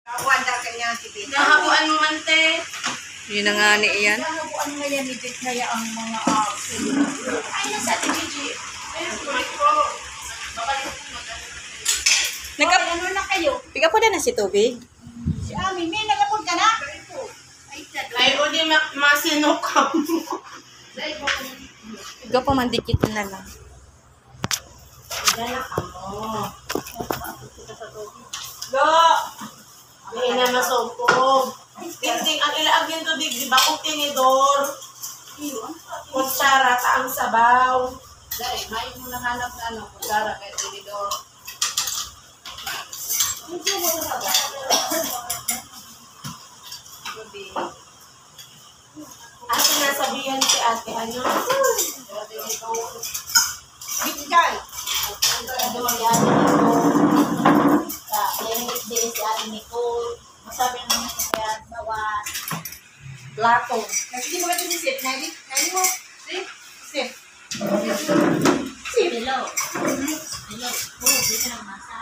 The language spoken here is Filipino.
Kawan daw kanya si Bit. Nahabuan mo man, te. Yun na nga ni iyan. Nahabuan nga yan ni Bit kaya ang mga Ay, nasa Ate Gigi. ano na kayo? Piga po na si tubig. Si Ami, may nagapod ka na? Ay, o di masinukam. Piga po mandikit na lang. Dala ka mo. Go! May na masupog. Ting ang ilaagin to di ba kung tinidor? Kutsara ta ang sabaw. Dari, may mo nahanap na ano, kutsara kay tinidor. Ate, nasabihan si ate, ano? Bigay! Ano si ate Nicole? Din si ate Nicole. Masabi naman sa kaya bawa plato. Kasi di mo kasi si Sip, nadi mo. Sip? Sip. Hello. Hello. Oh, dito na masa.